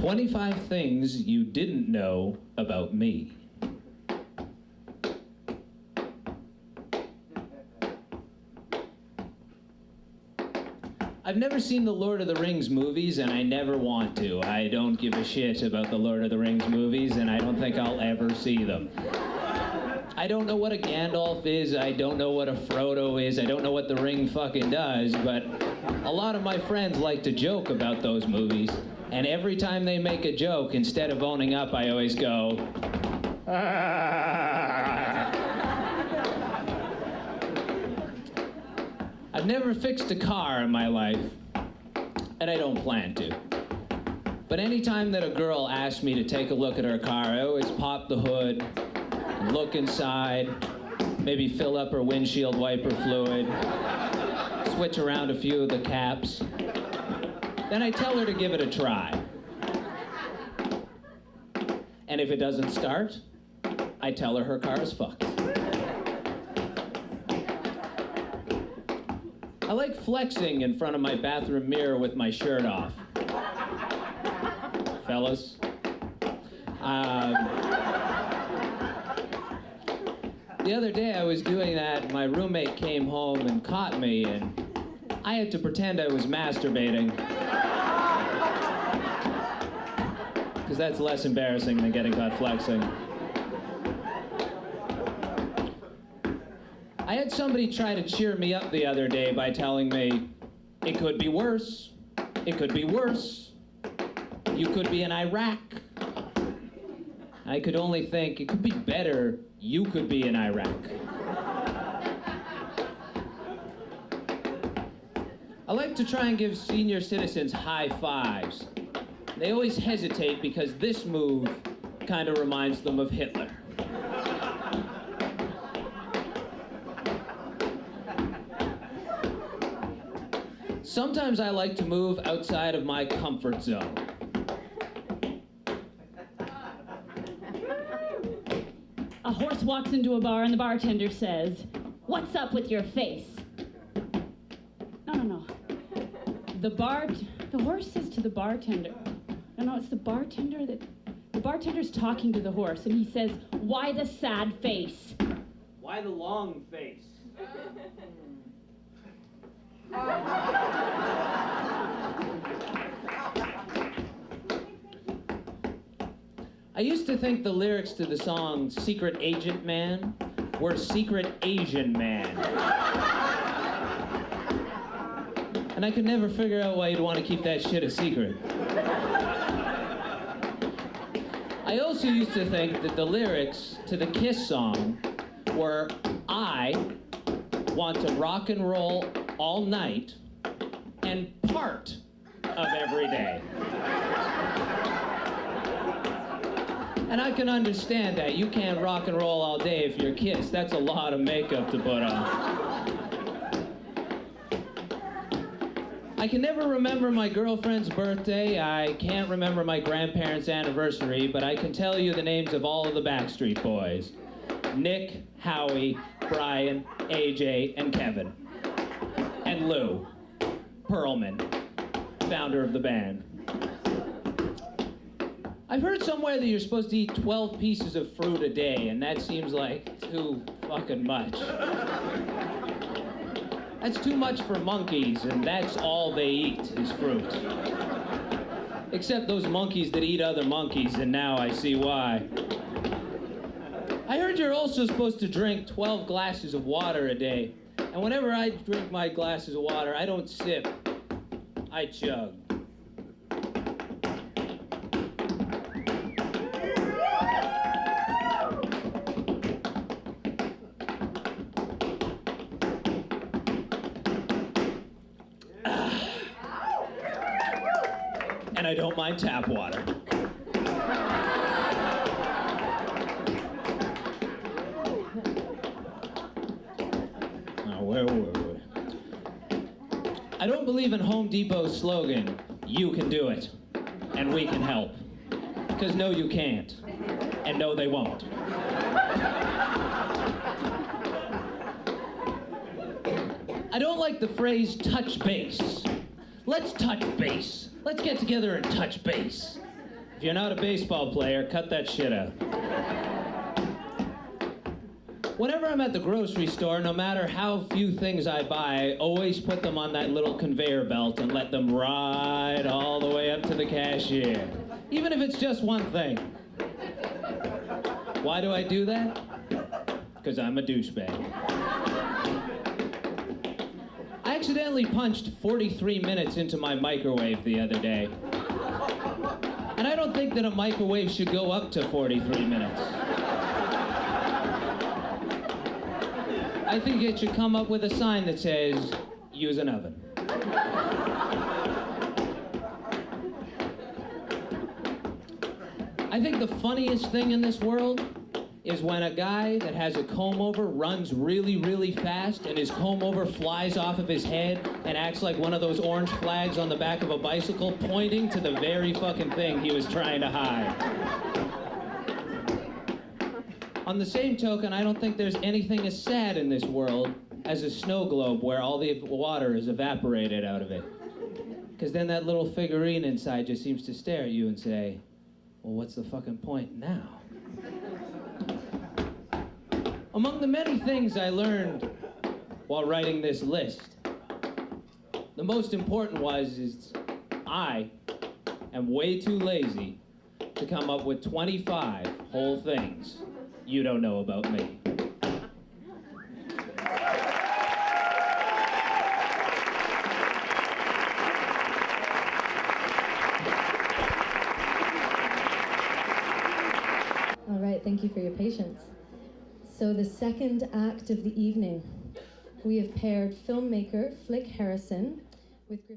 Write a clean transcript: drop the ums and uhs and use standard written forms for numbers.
25 things you didn't know about me. I've never seen the Lord of the Rings movies, and I never want to. I don't give a shit about the Lord of the Rings movies, and I don't think I'll ever see them. I don't know what a Gandalf is, I don't know what a Frodo is, I don't know what the ring fucking does, but a lot of my friends like to joke about those movies, and every time they make a joke, instead of owning up, I always go, I've never fixed a car in my life, and I don't plan to. But anytime that a girl asks me to take a look at her car, I always pop the hood, look inside, maybe fill up her windshield wiper fluid, switch around a few of the caps. Then I tell her to give it a try. And if it doesn't start, I tell her her car is fucked. I like flexing in front of my bathroom mirror with my shirt off. Fellas. The other day I was doing that, my roommate came home and caught me, and I had to pretend I was masturbating. Because that's less embarrassing than getting caught flexing. I had somebody try to cheer me up the other day by telling me, it could be worse. It could be worse. You could be in Iraq. I could only think, it could be better. You could be in Iraq. I like to try and give senior citizens high fives. They always hesitate because this move kind of reminds them of Hitler. Sometimes I like to move outside of my comfort zone. A horse walks into a bar and the bartender says, "What's up with your face?" No. The horse says to the bartender, no, it's the bartender the bartender's talking to the horse and he says, "Why the sad face?" Why the long face? I used to think the lyrics to the song Secret Agent Man were Secret Asian Man. And I could never figure out why you'd want to keep that shit a secret. I also used to think that the lyrics to the Kiss song were, I want to rock and roll all night and part of every day. And I can understand that. You can't rock and roll all day if you're Kiss. That's a lot of makeup to put on. I can never remember my girlfriend's birthday. I can't remember my grandparents' anniversary, but I can tell you the names of all of the Backstreet Boys. Nick, Howie, Brian, AJ, and Kevin. And Lou Pearlman, founder of the band. I've heard somewhere that you're supposed to eat 12 pieces of fruit a day, and that seems like too fucking much. That's too much for monkeys, and that's all they eat is fruit. Except those monkeys that eat other monkeys, and now I see why. I heard you're also supposed to drink 12 glasses of water a day, and whenever I drink my glasses of water, I don't sip, I chug. And I don't mind tap water. Now, where were we? I don't believe in Home Depot's slogan, you can do it, and we can help. Because no, you can't. And no, they won't. I don't like the phrase touch base. Let's touch base. Let's get together and touch base. If you're not a baseball player, cut that shit out. Whenever I'm at the grocery store, no matter how few things I buy, I always put them on that little conveyor belt and let them ride all the way up to the cashier. Even if it's just one thing. Why do I do that? Because I'm a douchebag. I accidentally punched 43 minutes into my microwave the other day. And I don't think that a microwave should go up to 43 minutes. I think it should come up with a sign that says, use an oven. I think the funniest thing in this world is when a guy that has a comb over runs really, really fast and his comb over flies off of his head and acts like one of those orange flags on the back of a bicycle pointing to the very fucking thing he was trying to hide. On the same token, I don't think there's anything as sad in this world as a snow globe where all the water is evaporated out of it. Because then that little figurine inside just seems to stare at you and say, well, what's the fucking point now? Among the many things I learned while writing this list, the most important is I am way too lazy to come up with 25 whole things you don't know about me. All right, thank you for your patience. So the second act of the evening, we have paired filmmaker Flick Harrison with